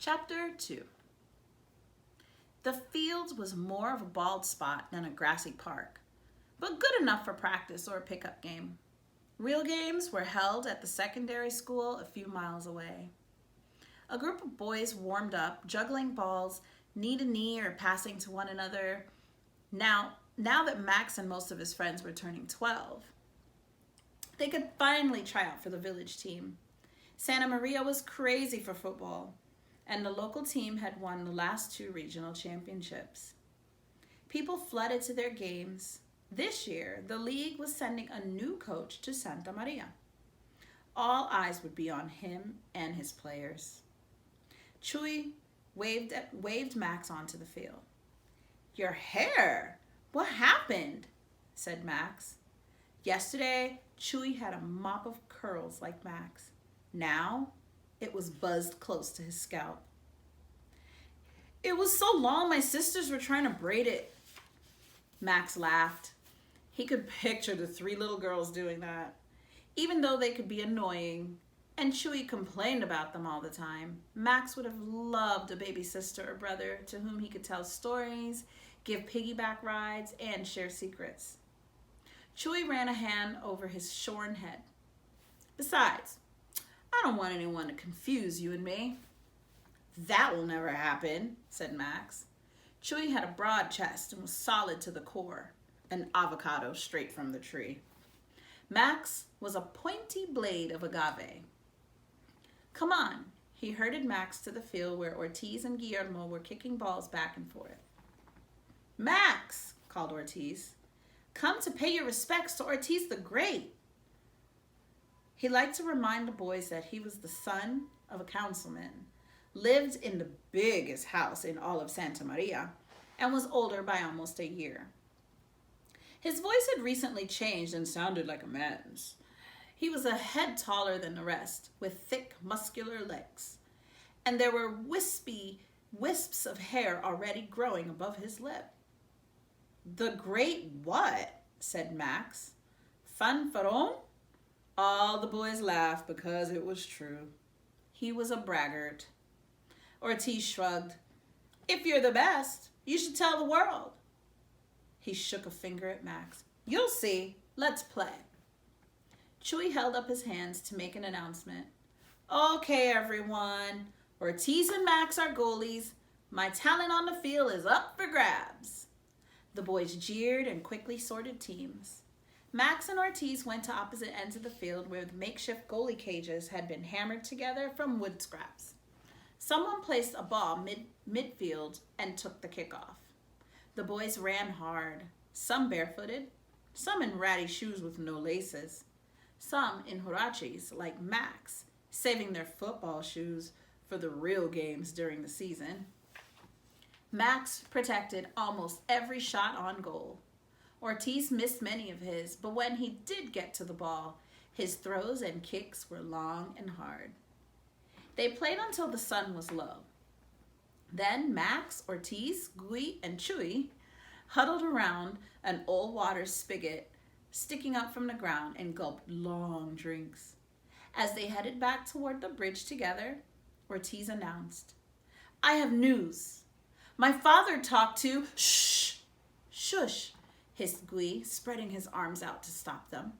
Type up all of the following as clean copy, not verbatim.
Chapter 2. The field was more of a bald spot than a grassy park, but good enough for practice or a pickup game. Real games were held at the secondary school a few miles away. A group of boys warmed up, juggling balls knee to knee or passing to one another. Now that Max and most of his friends were turning 12, they could finally try out for the village team. Santa Maria was crazy for football, and the local team had won the last 2 regional championships. People flooded to their games. This year, the league was sending a new coach to Santa Maria. All eyes would be on him and his players. Chuy waved Max onto the field. "Your hair! What happened?" said Max. Yesterday, Chuy had a mop of curls like Max. Now, it was buzzed close to his scalp. "It was so long my sisters were trying to braid it." Max laughed. He could picture the 3 little girls doing that. Even though they could be annoying, and Chuy complained about them all the time, Max would have loved a baby sister or brother to whom he could tell stories, give piggyback rides, and share secrets. Chuy ran a hand over his shorn head. "Besides, I don't want anyone to confuse you and me." "That will never happen," said Max. Chuy had a broad chest and was solid to the core, an avocado straight from the tree. Max was a pointy blade of agave. "Come on," he herded Max to the field where Ortiz and Guillermo were kicking balls back and forth. "Max," called Ortiz, "come to pay your respects to Ortiz the Great." He liked to remind the boys that he was the son of a councilman, lived in the biggest house in all of Santa Maria, and was older by almost a year. His voice had recently changed and sounded like a man's. He was a head taller than the rest, with thick, muscular legs, and there were wisps of hair already growing above his lip. "The great what?" said Max. "Fanfarron?" All the boys laughed because it was true. He was a braggart. Ortiz shrugged. "If you're the best, you should tell the world." He shook a finger at Max. "You'll see. Let's play." Chuy held up his hands to make an announcement. "Okay, everyone. Ortiz and Max are goalies. My talent on the field is up for grabs." The boys jeered and quickly sorted teams. Max and Ortiz went to opposite ends of the field where the makeshift goalie cages had been hammered together from wood scraps. Someone placed a ball midfield and took the kickoff. The boys ran hard, some barefooted, some in ratty shoes with no laces, some in huaraches like Max, saving their football shoes for the real games during the season. Max protected almost every shot on goal. Ortiz missed many of his, but when he did get to the ball, his throws and kicks were long and hard. They played until the sun was low. Then Max, Ortiz, Guy, and Chuy huddled around an old water spigot sticking up from the ground and gulped long drinks. As they headed back toward the bridge together, Ortiz announced, "I have news. My father talked to—" "Shh! Shush!" hissed Guy, spreading his arms out to stop them.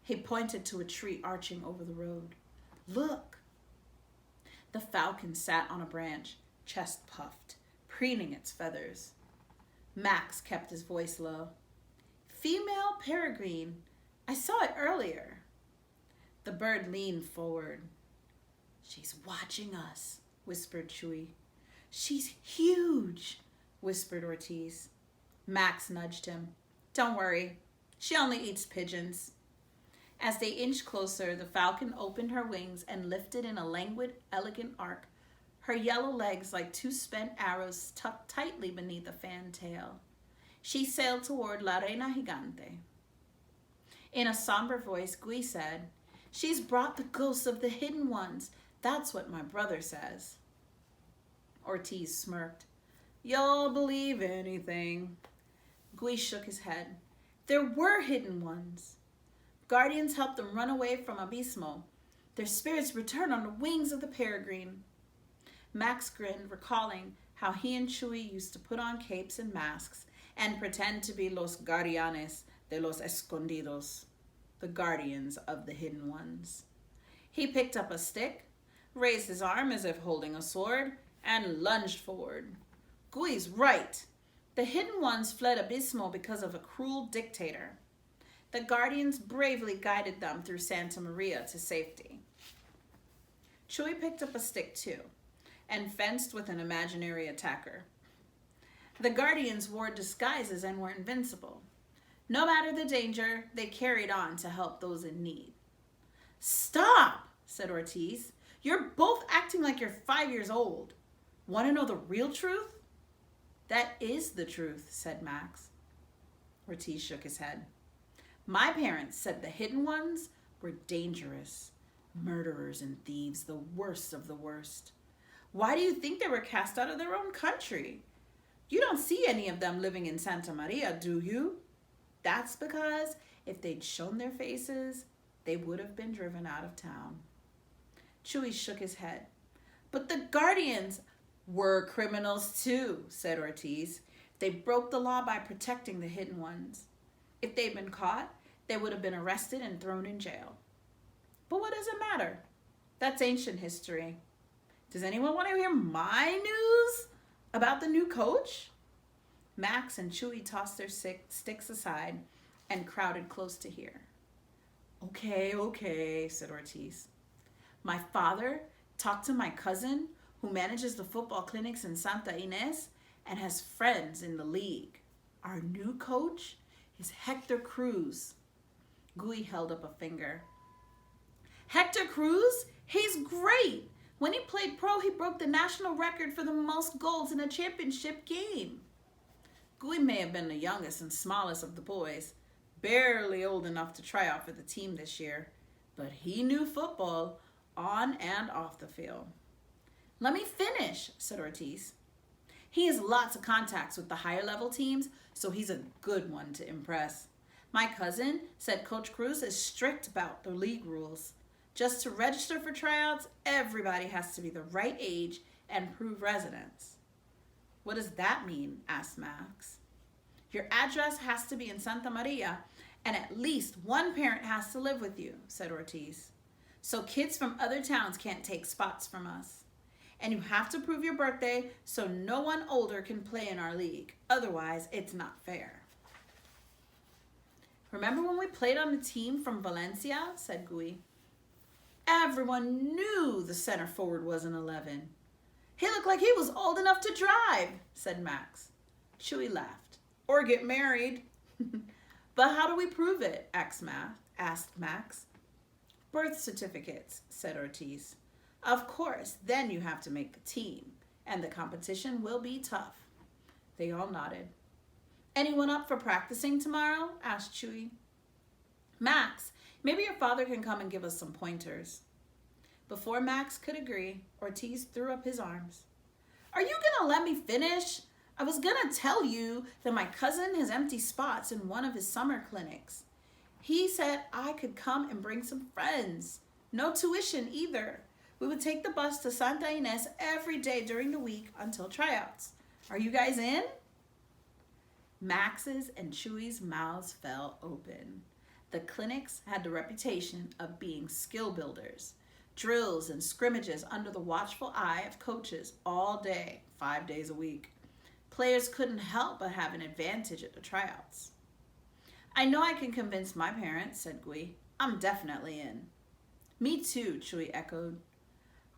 He pointed to a tree arching over the road. "Look!" The falcon sat on a branch, chest puffed, preening its feathers. Max kept his voice low. "Female peregrine. I saw it earlier." The bird leaned forward. "She's watching us," whispered Chuy. "She's huge," whispered Ortiz. Max nudged him. "Don't worry, she only eats pigeons." As they inched closer, the falcon opened her wings and lifted in a languid, elegant arc, her yellow legs like 2 spent arrows tucked tightly beneath a fan tail. She sailed toward La Reina Gigante. In a somber voice, Guy said, "She's brought the ghosts of the hidden ones. That's what my brother says." Ortiz smirked. "You'll believe anything." Guy shook his head. "There were hidden ones. Guardians helped them run away from Abismo. Their spirits return on the wings of the peregrine." Max grinned, recalling how he and Chewie used to put on capes and masks and pretend to be los guardianes de los escondidos, the guardians of the hidden ones. He picked up a stick, raised his arm as if holding a sword, and lunged forward. Gooey's right. The hidden ones fled Abismo because of a cruel dictator. The guardians bravely guided them through Santa Maria to safety. Chewie picked up a stick too, and fenced with an imaginary attacker. The guardians wore disguises and were invincible. No matter the danger, they carried on to help those in need. "Stop," said Ortiz. "You're both acting like you're 5 years old. Want to know the real truth?" "That is the truth," said Max. Ortiz shook his head. "My parents said the hidden ones were dangerous. Murderers and thieves, the worst of the worst. Why do you think they were cast out of their own country? You don't see any of them living in Santa Maria, do you? That's because if they'd shown their faces, they would have been driven out of town." Chewie shook his head. "But the guardians were criminals too," said Ortiz. "They broke the law by protecting the hidden ones. If they'd been caught, they would have been arrested and thrown in jail. But what does it matter? That's ancient history. Does anyone want to hear my news about the new coach?" Max and Chewie tossed their sticks aside and crowded close to hear. Okay, said Ortiz. "My father talked to my cousin who manages the football clinics in Santa Ynez and has friends in the league. Our new coach is Hector Cruz." Gooey held up a finger. "Hector Cruz? He's great! When he played pro, he broke the national record for the most goals in a championship game." Gooey may have been the youngest and smallest of the boys, barely old enough to try out for the team this year, but he knew football on and off the field. "Let me finish," said Ortiz. "He has lots of contacts with the higher level teams, so he's a good one to impress. My cousin said Coach Cruz is strict about the league rules. Just to register for tryouts, everybody has to be the right age and prove residence." "What does that mean?" asked Max. "Your address has to be in Santa Maria, and at least one parent has to live with you," said Ortiz. "So kids from other towns can't take spots from us. And you have to prove your birthday so no one older can play in our league. Otherwise, it's not fair." "Remember when we played on the team from Valencia?" said Gooey. "Everyone knew the center forward was an 11. He looked like he was old enough to drive," said Max. Chewie laughed. "Or get married." "But how do we prove it?" asked Max. "Birth certificates," said Ortiz. "Of course, then you have to make the team, and the competition will be tough." They all nodded. "Anyone up for practicing tomorrow?" asked Chewie. "Max, maybe your father can come and give us some pointers." Before Max could agree, Ortiz threw up his arms. "Are you going to let me finish? I was going to tell you that my cousin has empty spots in one of his summer clinics. He said I could come and bring some friends. No tuition either. We would take the bus to Santa Ynez every day during the week until tryouts. Are you guys in?" Max's and Chewie's mouths fell open. The clinics had the reputation of being skill builders, drills and scrimmages under the watchful eye of coaches all day, 5 days a week. Players couldn't help but have an advantage at the tryouts. "I know I can convince my parents," said Gooey. "I'm definitely in." "Me too," Chewie echoed.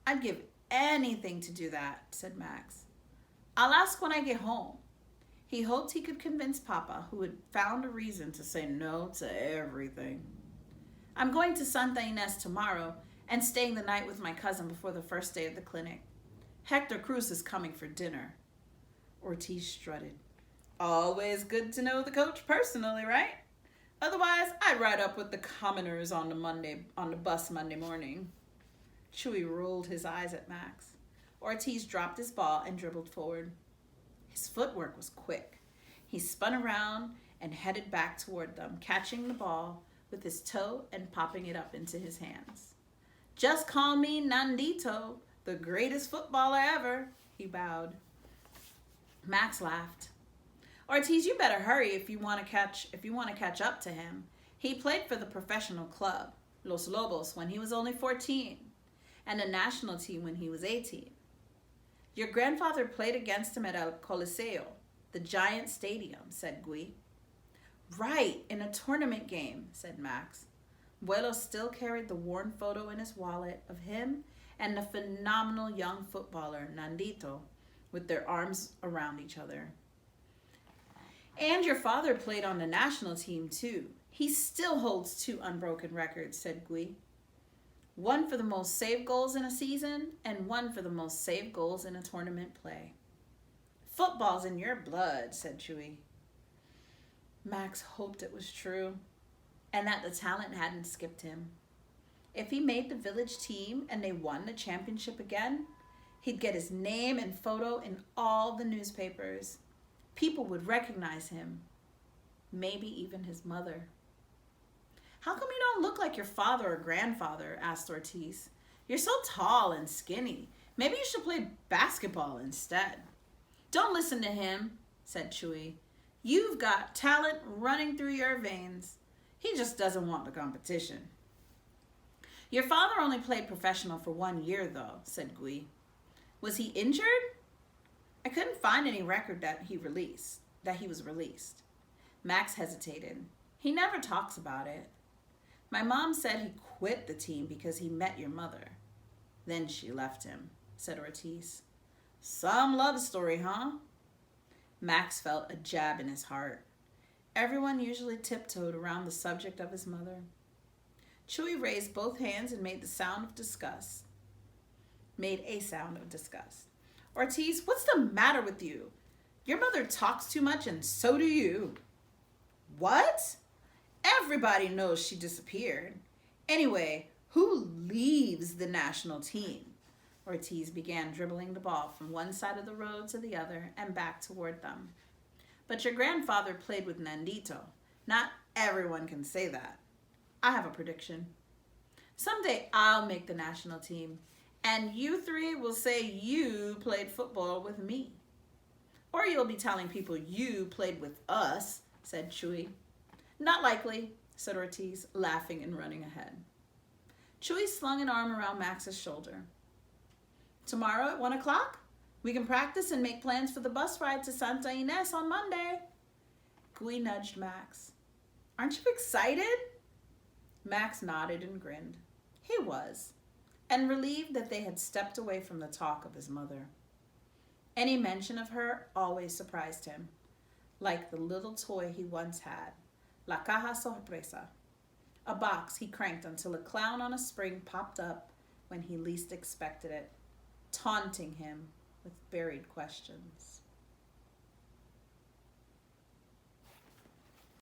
"I'd give anything to do that," said Max. "I'll ask when I get home." He hoped he could convince Papa, who had found a reason to say no to everything. "I'm going to Santa Ynez tomorrow and staying the night with my cousin before the first day of the clinic. Hector Cruz is coming for dinner." Ortiz strutted. "Always good to know the coach personally, right? Otherwise, I'd ride up with the commoners on the bus Monday morning." Chewie rolled his eyes at Max. Ortiz dropped his ball and dribbled forward. His footwork was quick. He spun around and headed back toward them, catching the ball with his toe and popping it up into his hands. "Just call me Nandito. The greatest footballer ever, he bowed. Max laughed. Ortiz, you better hurry if you want to catch up to him. He played for the professional club, Los Lobos, when he was only 14, and the national team when he was 18. Your grandfather played against him at El Coliseo, the giant stadium, said Gui. Right, in a tournament game, said Max. Vuelo still carried the worn photo in his wallet of him and the phenomenal young footballer, Nandito, with their arms around each other. And your father played on the national team, too. He still holds 2 unbroken records, said Gui. 1 for the most saved goals in a season and 1 for the most saved goals in a tournament play. Football's in your blood, said Chewy. Max hoped it was true and that the talent hadn't skipped him. If he made the village team and they won the championship again, he'd get his name and photo in all the newspapers. People would recognize him, maybe even his mother. How come you don't look like your father or grandfather? Asked Ortiz. You're so tall and skinny. Maybe you should play basketball instead. Don't listen to him, said Chewy. You've got talent running through your veins. He just doesn't want the competition. Your father only played professional for 1 year, though, said Gui. Was he injured? I couldn't find any record that he was released. Max hesitated. He never talks about it. My mom said he quit the team because he met your mother. Then she left him, said Ortiz. Some love story, huh? Max felt a jab in his heart. Everyone usually tiptoed around the subject of his mother. Chewy raised both hands and made a sound of disgust. Ortiz, what's the matter with you? Your mother talks too much and so do you. What? Everybody knows she disappeared. Anyway, who leaves the national team? Ortiz began dribbling the ball from one side of the road to the other and back toward them. But your grandfather played with Nandito. Not everyone can say that. I have a prediction. Someday I'll make the national team, and you 3 will say you played football with me. Or you'll be telling people you played with us, said Chewy. Not likely, said Ortiz, laughing and running ahead. Chewy slung an arm around Max's shoulder. Tomorrow at 1 o'clock, we can practice and make plans for the bus ride to Santa Ynez on Monday. Gui nudged Max. Aren't you excited? Max nodded and grinned. He was, and relieved that they had stepped away from the talk of his mother. Any mention of her always surprised him, like the little toy he once had, La Caja Sorpresa, a box he cranked until a clown on a spring popped up when he least expected it, taunting him with buried questions.